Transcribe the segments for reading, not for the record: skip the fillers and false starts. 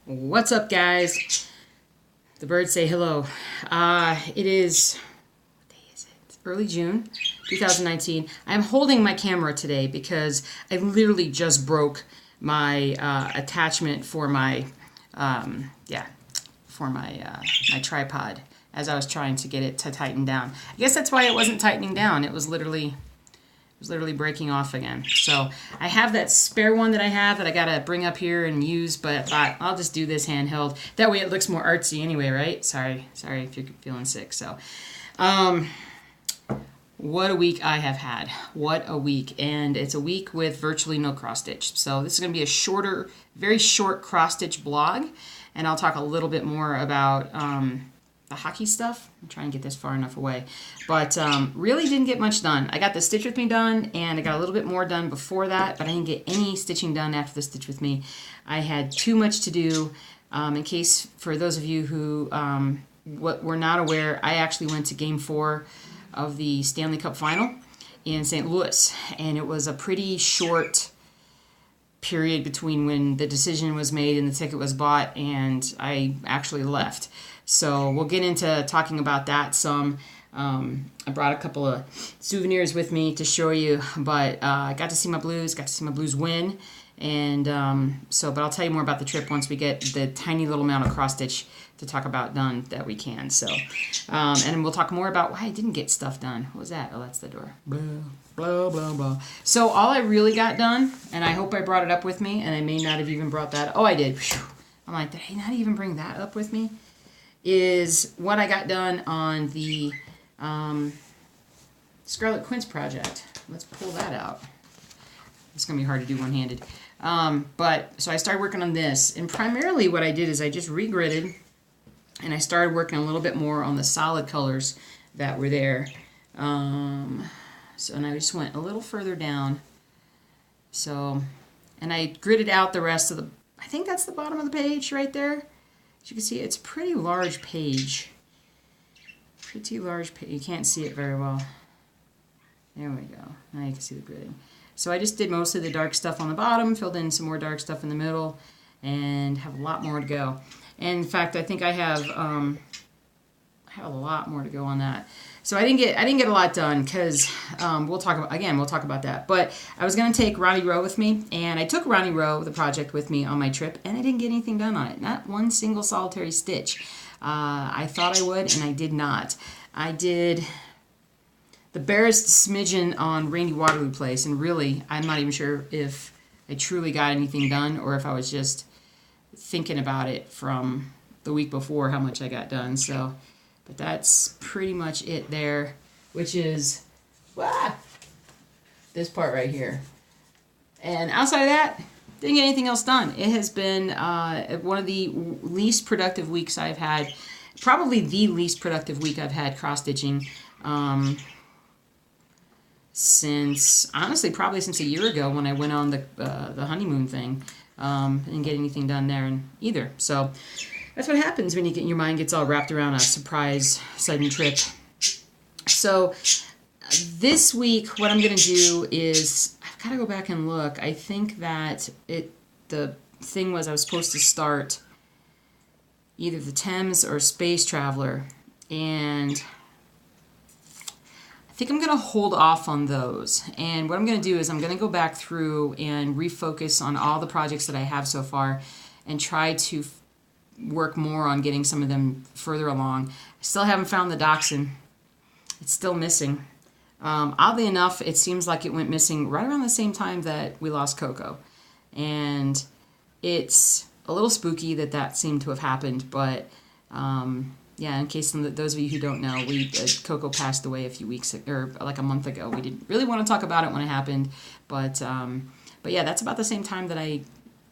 What's up, guys? The birds say hello. It is, what day is it? It's early June 2019. I'm holding my camera today because I literally just broke my attachment for my my tripod as I was trying to get it to tighten down. I guess that's why it wasn't tightening down. It was literally breaking off again. So I have that spare one that I have that I gotta bring up here and use, but I thought I'll just do this handheld. That way it looks more artsy anyway, right? Sorry if you're feeling sick. So, what a week I have had. What a week. And it's a week with virtually no cross stitch. So this is gonna be a shorter, very short cross stitch blog. And I'll talk a little bit more about, the hockey stuff. I'm trying to get this far enough away, but really didn't get much done. I got the Stitch With Me done, and I got a little bit more done before that, but I didn't get any stitching done after the Stitch With Me. I had too much to do. In case, for those of you who were not aware, I actually went to Game 4 of the Stanley Cup Final in St. Louis, and it was a pretty short period between when the decision was made and the ticket was bought and I actually left. So we'll get into talking about that some. I brought a couple of souvenirs with me to show you, but I got to see my Blues win. And but I'll tell you more about the trip once we get the tiny little amount of cross stitch to talk about done that we can. So, and we'll talk more about why I didn't get stuff done. What was that? Oh, that's the door. Blah, blah, blah, blah. So all I really got done, and I hope I brought it up with me, and I may not have even brought that. Oh, I did. Whew. I'm like, did I not even bring that up with me? Is what I got done on the Scarlet Quince project. Let's pull that out. It's going to be hard to do one-handed. So I started working on this, and primarily what I did is I just regridded, and I started working a little bit more on the solid colors that were there. And I just went a little further down. So, and I gridded out the rest of I think that's the bottom of the page right there. As you can see, it's a pretty large page. You can't see it very well. There we go. Now you can see the gridding. So I just did most of the dark stuff on the bottom, filled in some more dark stuff in the middle, and have a lot more to go. And in fact, I think I have a lot more to go on that. So I didn't get a lot done because we'll talk about that. But I was going to take Ronnie Rowe with me, and I took Ronnie Rowe, the project, with me on my trip, and I didn't get anything done on it. Not one single solitary stitch. I thought I would, and I did not. I did the barest smidgen on Rainy Waterloo Place, and really, I'm not even sure if I truly got anything done or if I was just thinking about it from the week before how much I got done. So, but that's pretty much it there, which is this part right here. And outside of that, didn't get anything else done. It has been one of the least productive weeks I've had, probably the least productive week I've had cross-stitching since a year ago when I went on the honeymoon thing. Didn't get anything done there either. So that's what happens when your mind gets all wrapped around a surprise sudden trip. So this week, what I'm going to do is I've got to go back and look. I think that the thing was I was supposed to start either the Thames or Space Traveler, and I think I'm going to hold off on those. And what I'm going to do is I'm going to go back through and refocus on all the projects that I have so far and try to work more on getting some of them further along. I still haven't found the dachshund. It's still missing. Oddly enough, it seems like it went missing right around the same time that we lost Coco. And it's a little spooky that seemed to have happened, but in case those of you who don't know, Coco passed away a few weeks, or like a month ago. We didn't really want to talk about it when it happened, but yeah, that's about the same time that I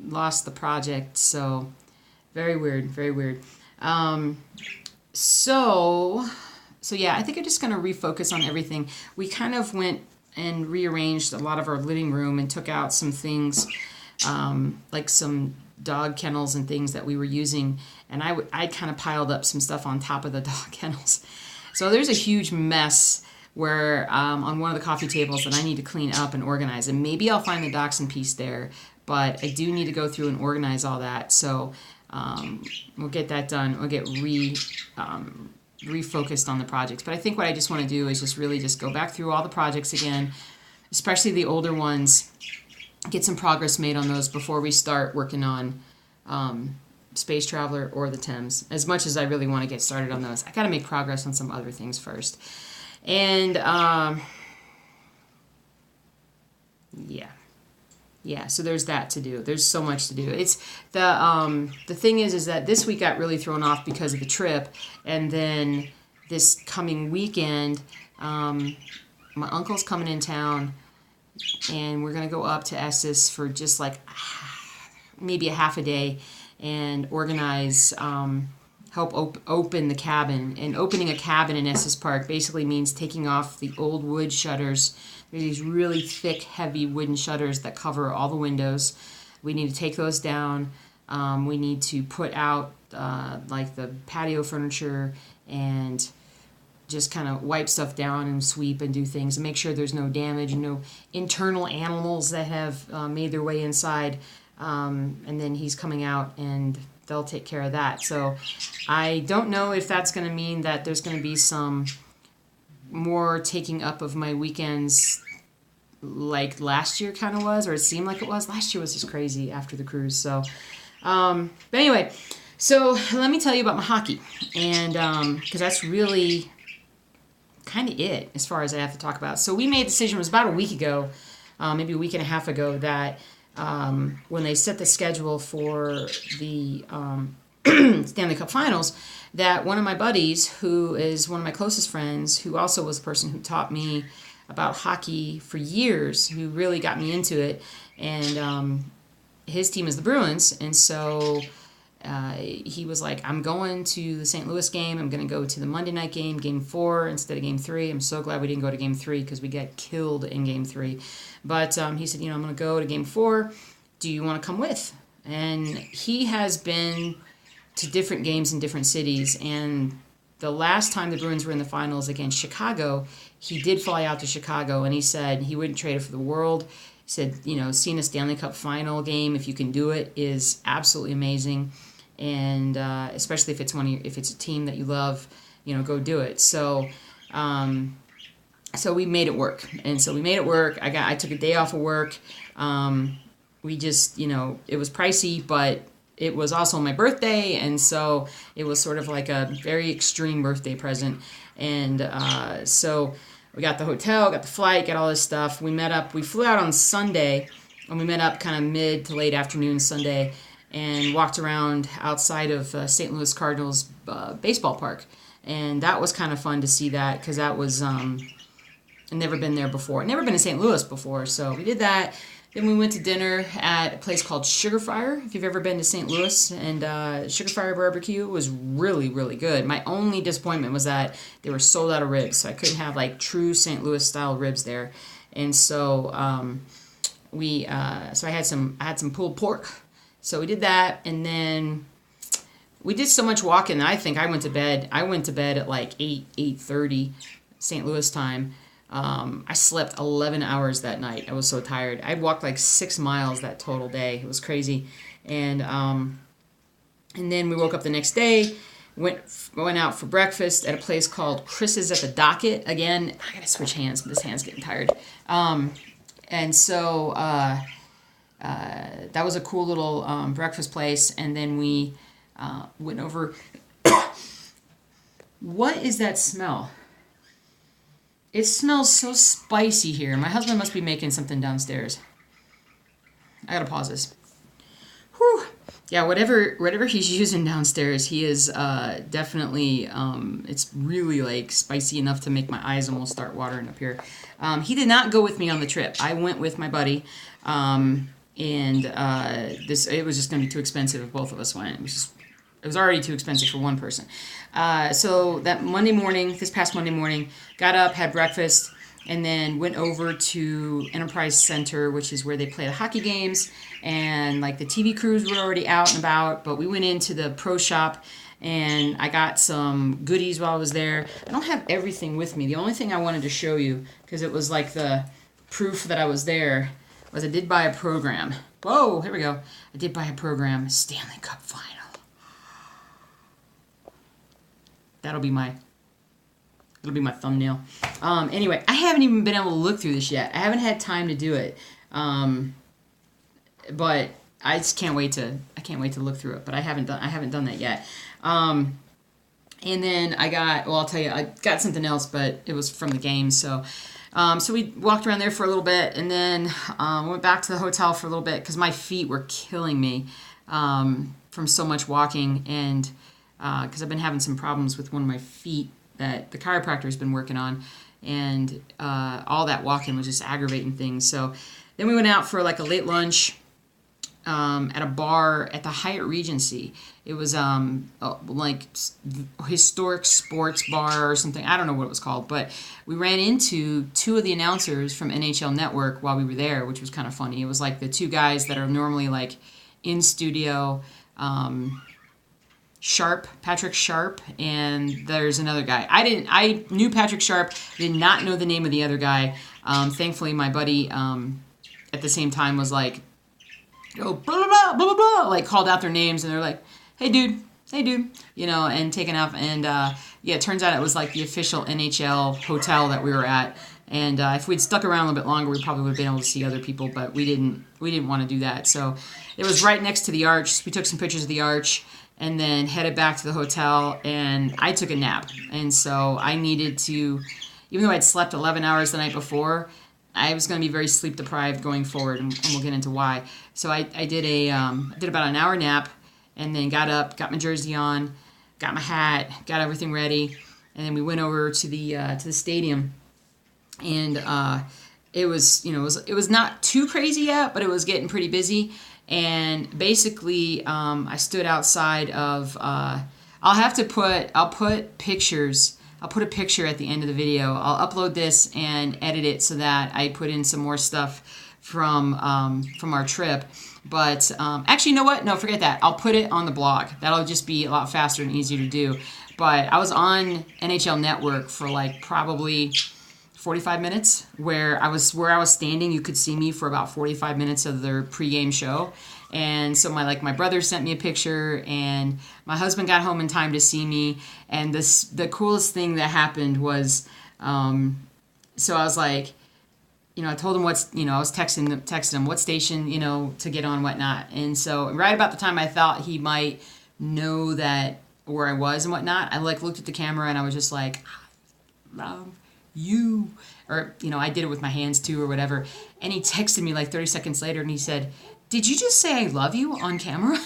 lost the project, so very weird, very weird. So yeah, I think I'm just going to refocus on everything. We kind of went and rearranged a lot of our living room and took out some things, like some dog kennels and things that we were using, and I kind of piled up some stuff on top of the dog kennels. So there's a huge mess where on one of the coffee tables that I need to clean up and organize, and maybe I'll find the dachshund piece there, but I do need to go through and organize all that. So we'll get that done. We'll get refocused on the projects. But I think what I just want to do is just really just go back through all the projects again, especially the older ones, get some progress made on those before we start working on Space Traveler or the Thames. As much as I really want to get started on those, I got to make progress on some other things first. And yeah, so there's that to do. There's so much to do. It's the thing is that this week got really thrown off because of the trip, and then this coming weekend, my uncle's coming in town, and we're gonna go up to Estes for just like maybe a half a day and organize, help open the cabin. And opening a cabin in Estes Park basically means taking off the old wood shutters. These really thick, heavy wooden shutters that cover all the windows. We need to take those down. We need to put out like the patio furniture and just kind of wipe stuff down and sweep and do things and make sure there's no damage, no internal animals that have made their way inside. And then he's coming out and they'll take care of that. So I don't know if that's going to mean that there's going to be some more taking up of my weekends like last year kind of was, or it seemed like it was. Last year was just crazy after the cruise. So, but anyway, so let me tell you about my hockey. And because that's really kind of it as far as I have to talk about. So we made a decision, it was about a week ago, maybe a week and a half ago, that when they set the schedule for the Stanley Cup Finals, that one of my buddies, who is one of my closest friends, who also was the person who taught me about hockey for years, who really got me into it, and his team is the Bruins, and so he was like, I'm going to the St. Louis game, I'm going to go to the Monday night game, Game 4, instead of Game 3. I'm so glad we didn't go to Game 3, because we got killed in Game 3. But he said, I'm going to go to Game 4, do you want to come with? And he has been to different games in different cities, and the last time the Bruins were in the finals against Chicago, he did fly out to Chicago, and he said he wouldn't trade it for the world. He said, seeing a Stanley Cup Final game, if you can do it, is absolutely amazing, and especially if it's if it's a team that you love, go do it. So, so we made it work, and so we made it work. I took a day off of work. We just, it was pricey, but it was also my birthday, and so it was sort of like a very extreme birthday present. And so we got the hotel, got the flight, got all this stuff. We met up. We flew out on Sunday, and we met up kind of mid to late afternoon Sunday, and walked around outside of St. Louis Cardinals baseball park. And that was kind of fun to see that, because that was I'd never been there before. I'd never been to St. Louis before, so we did that. Then we went to dinner at a place called Sugar Fire, if you've ever been to St. Louis. And Sugar Fire Barbecue was really, really good. My only disappointment was that they were sold out of ribs, so I couldn't have like true St. Louis style ribs there. And so so I had some pulled pork. So we did that, and then we did so much walking that I think I went to bed. I went to bed at like 8:30 St. Louis time. I slept 11 hours that night. I was so tired. I'd walked like 6 miles that total day. It was crazy. And then we woke up the next day, went out for breakfast at a place called Chris's at the Docket. Again, I gotta switch hands, but this hand's getting tired. And so that was a cool little breakfast place. And then we went over. What is that smell? It smells so spicy here. My husband must be making something downstairs. I gotta pause this. Whew. Yeah, whatever he's using downstairs, he is definitely, it's really like spicy enough to make my eyes almost start watering up here. He did not go with me on the trip. I went with my buddy, and it was just gonna be too expensive if both of us went. It was already too expensive for one person. So this past Monday morning, got up, had breakfast, and then went over to Enterprise Center, which is where they play the hockey games. And like the TV crews were already out and about, but we went into the pro shop, and I got some goodies while I was there. I don't have everything with me. The only thing I wanted to show you, because it was like the proof that I was there, was I did buy a program. Whoa, here we go. I did buy a program, Stanley Cup Final. That'll be my thumbnail. Anyway, I haven't even been able to look through this yet. I haven't had time to do it. But I just can't wait to look through it. But I haven't done that yet. And then I'll tell you, I got something else, but it was from the game. So we walked around there for a little bit, and then went back to the hotel for a little bit because my feet were killing me from so much walking, and because I've been having some problems with one of my feet that the chiropractor has been working on, and all that walking was just aggravating things. So then we went out for like a late lunch at a bar at the Hyatt Regency. It was like historic sports bar or something. I don't know what it was called, but we ran into two of the announcers from NHL Network while we were there, which was kind of funny. It was like the two guys that are normally like in studio, Patrick Sharp, and there's another guy. I knew Patrick Sharp, did not know the name of the other guy. Thankfully, my buddy at the same time was like, oh, blah, blah, blah, blah, blah, like called out their names, and they're like, hey dude, you know, and taken off. And yeah, it turns out it was like the official NHL hotel that we were at. And if we'd stuck around a little bit longer, we probably would have been able to see other people, but we didn't want to do that. So it was right next to the arch. We took some pictures of the arch and then headed back to the hotel, and I took a nap. And so I needed to, even though I'd slept 11 hours the night before, I was going to be very sleep deprived going forward, and we'll get into why. So I did about an hour nap, and then got up, got my jersey on, got my hat, got everything ready, and then we went over to the stadium. And it was not too crazy yet, but it was getting pretty busy. And basically, I stood outside of. I'll put pictures. I'll put a picture at the end of the video. I'll upload this and edit it so that I put in some more stuff from our trip. But actually, you know what? No, forget that. I'll put it on the blog. That'll just be a lot faster and easier to do. But I was on NHL Network for like probably 45 minutes, where I was standing. You could see me for about 45 minutes of their pregame show. And so my brother sent me a picture, and my husband got home in time to see me. And the coolest thing that happened was, so I was like, I told him I was texting him what station, to get on and whatnot. And so right about the time I thought he might know that where I was and whatnot, I looked at the camera and I was just like, you, or I did it with my hands too or whatever. And he texted me like 30 seconds later, and he said, did you just say I love you on camera?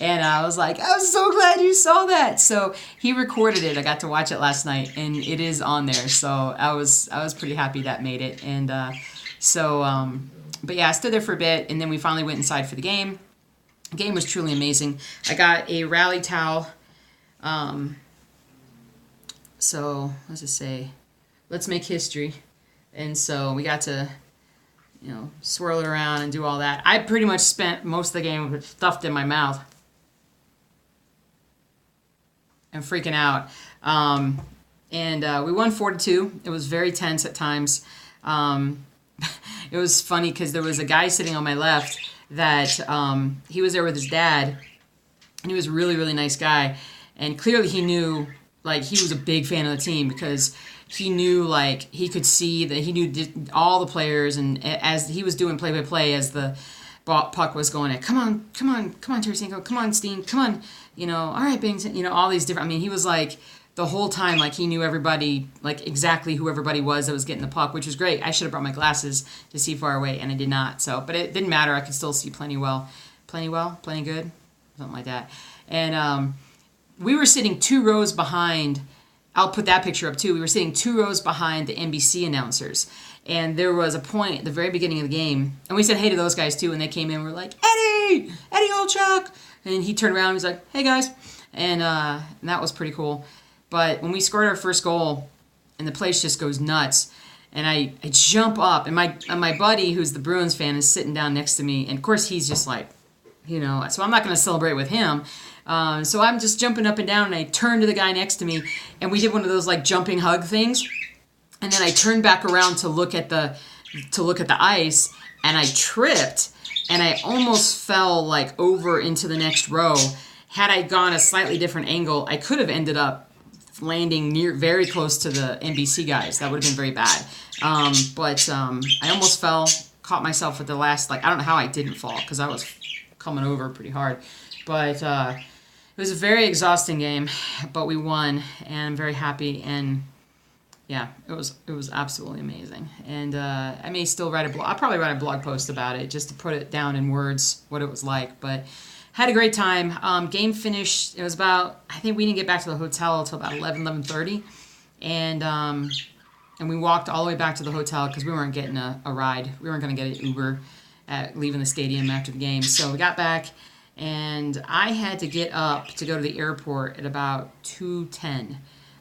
And I was like, I'm so glad you saw that. So he recorded it. I got to watch it last night, and it is on there. So I was pretty happy that made it. And but yeah, I stood there for a bit, and then we finally went inside for the game. The game was truly amazing. I got a rally towel. So let's just say, let's make history. And so we got to, swirl it around and do all that. I pretty much spent most of the game with it stuffed in my mouth and freaking out. And we won 4-2. It was very tense at times. It was funny because there was a guy sitting on my left that he was there with his dad, and he was a really, really nice guy. And clearly he knew, he was a big fan of the team, because he knew, he could see that he knew all the players, and as he was doing play-by-play as the puck was going, come on, Tarasenko, come on, Steen, come on, all right, Bings, all these different, he was the whole time, he knew everybody, exactly who everybody was that was getting the puck, which was great. I should have brought my glasses to see far away, and I did not, but it didn't matter. I could still see plenty good, something like that. And we were sitting 2 rows behind. I'll put that picture up too. We were sitting 2 rows behind the NBC announcers. And there was a point at the very beginning of the game, and we said hey to those guys too, and they came in, we were like, Eddie Olchuk! And he turned around and was like, hey guys. And that was pretty cool. But when we scored our first goal, and the place just goes nuts, and I jump up, and my buddy, who's the Bruins fan, is sitting down next to me, and of course he's just so I'm not going to celebrate with him. So I'm just jumping up and down, and I turn to the guy next to me, and we did one of those jumping hug things. And then I turned back around to look at the ice, and I tripped, and I almost fell over into the next row. had I gone a slightly different angle, I could have ended up landing very close to the NBC guys. That would have been very bad. But I almost fell, caught myself at the last, I don't know how I didn't fall, because I was coming over pretty hard. But it was a very exhausting game, but we won, and I'm very happy. And yeah, it was absolutely amazing. And I may still write a blog. I'll probably write a blog post about it just to put it down in words what it was like. But had a great time. Game finished. It was about, I think we didn't get back to the hotel until about 11:30, and we walked all the way back to the hotel because we weren't getting a ride. We weren't going to get an Uber at leaving the stadium after the game. So we got back, and I had to get up to go to the airport at about 2:10.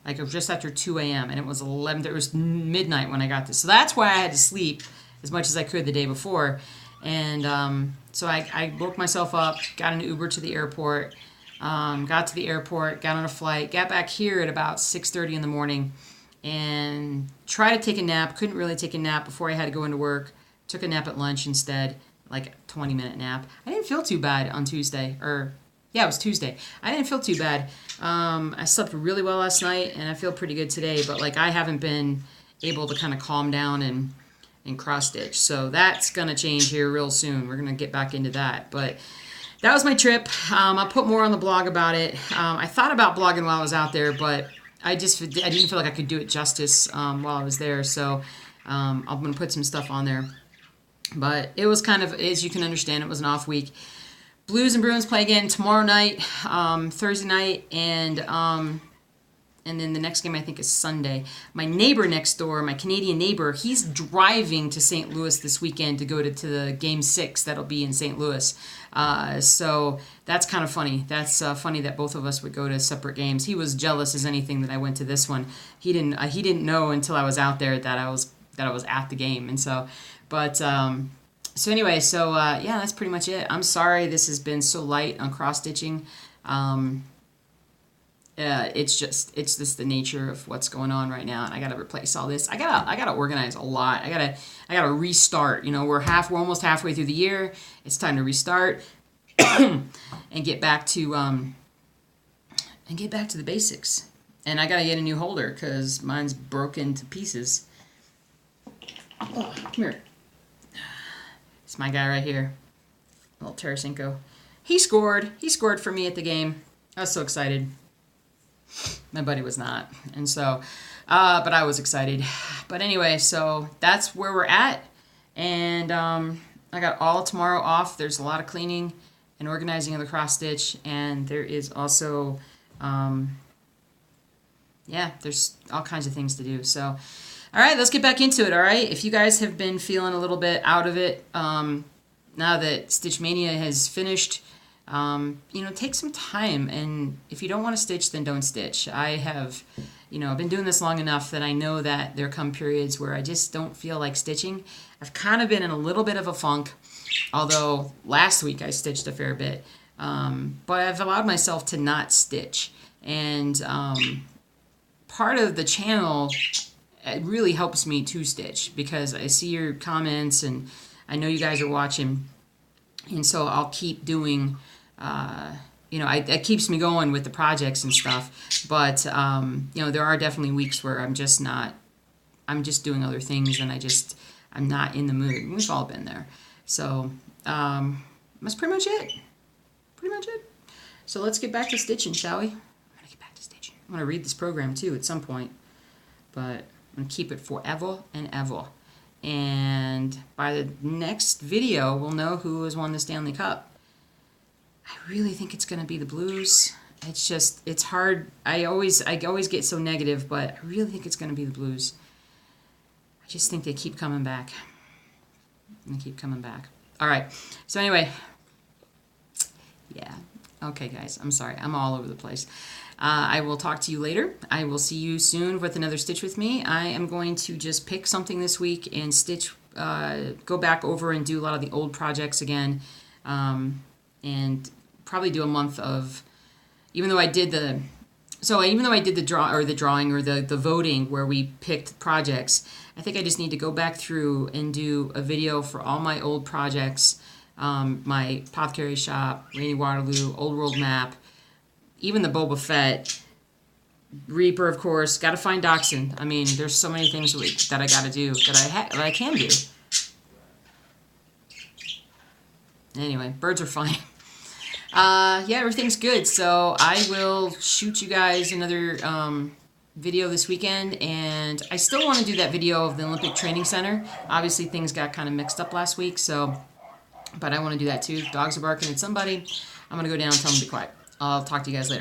It was just after 2 a.m. and it was 11. It was midnight when I got this, so that's why I had to sleep as much as I could the day before. And so I woke myself up, got an Uber to the airport, got to the airport, got on a flight, got back here at about 6:30 in the morning, and tried to take a nap. Couldn't really take a nap before I had to go into work. Took a nap at lunch instead, like a 20-minute nap. I didn't feel too bad on Tuesday, yeah, it was Tuesday. I didn't feel too bad. I slept really well last night, and I feel pretty good today. But I haven't been able to kind of calm down and cross stitch. So that's gonna change here real soon. We're gonna get back into that. But that was my trip. I'll put more on the blog about it. I thought about blogging while I was out there, but I didn't feel like I could do it justice while I was there. So I'm gonna put some stuff on there. But it was kind of, as you can understand, it was an off week. Blues and Bruins play again tomorrow night, Thursday night, and then the next game I think is Sunday. My neighbor next door, my Canadian neighbor, he's driving to St. Louis this weekend to go to the Game 6 that'll be in St. Louis. So that's kind of funny. That's funny that both of us would go to separate games. He was jealous as anything that I went to this one. He didn't know until I was out there that I was at the game, and so, but. So anyway, yeah, that's pretty much it. I'm sorry this has been so light on cross-stitching. It's just the nature of what's going on right now, and I gotta replace all this. I gotta organize a lot. I gotta restart. We're almost halfway through the year. It's time to restart and get back to the basics. And I gotta get a new holder because mine's broken to pieces. Oh, come here. It's my guy right here, little Tarasenko. He scored for me at the game. I was so excited. My buddy was not, and so, but I was excited. But anyway, so that's where we're at, and I got all tomorrow off. There's a lot of cleaning and organizing of the cross stitch, and there is also, there's all kinds of things to do. So. All right, let's get back into it, all right? If you guys have been feeling a little bit out of it, now that Stitch Mania has finished, take some time. And if you don't want to stitch, then don't stitch. I have, I've been doing this long enough that I know that there come periods where I just don't feel like stitching. I've kind of been in a little bit of a funk, although last week I stitched a fair bit. But I've allowed myself to not stitch. And part of the channel... It really helps me to stitch because I see your comments and I know you guys are watching, and so I'll keep doing, it keeps me going with the projects and stuff. But there are definitely weeks where I'm just doing other things and I'm not in the mood. We've all been there. So that's pretty much it. So let's get back to stitching, shall we? I'm gonna get back to stitching. I'm gonna read this program too at some point, but. I'm going to keep it forever and ever. And by the next video, we'll know who has won the Stanley Cup. I really think it's going to be the Blues. It's hard. I always get so negative, but I really think it's going to be the Blues. I just think they keep coming back. All right. So anyway, yeah. Okay, guys. I'm sorry. I'm all over the place. I will talk to you later. I will see you soon with another Stitch With Me. I am going to just pick something this week and stitch, go back over and do a lot of the old projects again, and probably do a month of, even though I did the drawing or the voting where we picked projects, I think I just need to go back through and do a video for all my old projects, my Apothecary Shop, Rainy Waterloo, Old World Map, even the Boba Fett, Reaper, of course. Got to find Dachshund. I mean, there's so many things that I got to do that I can do. Anyway, birds are fine. Yeah, everything's good. So I will shoot you guys another video this weekend, and I still want to do that video of the Olympic Training Center. Obviously, things got kind of mixed up last week, but I want to do that too. Dogs are barking at somebody. I'm going to go down and tell them to be quiet. I'll talk to you guys later.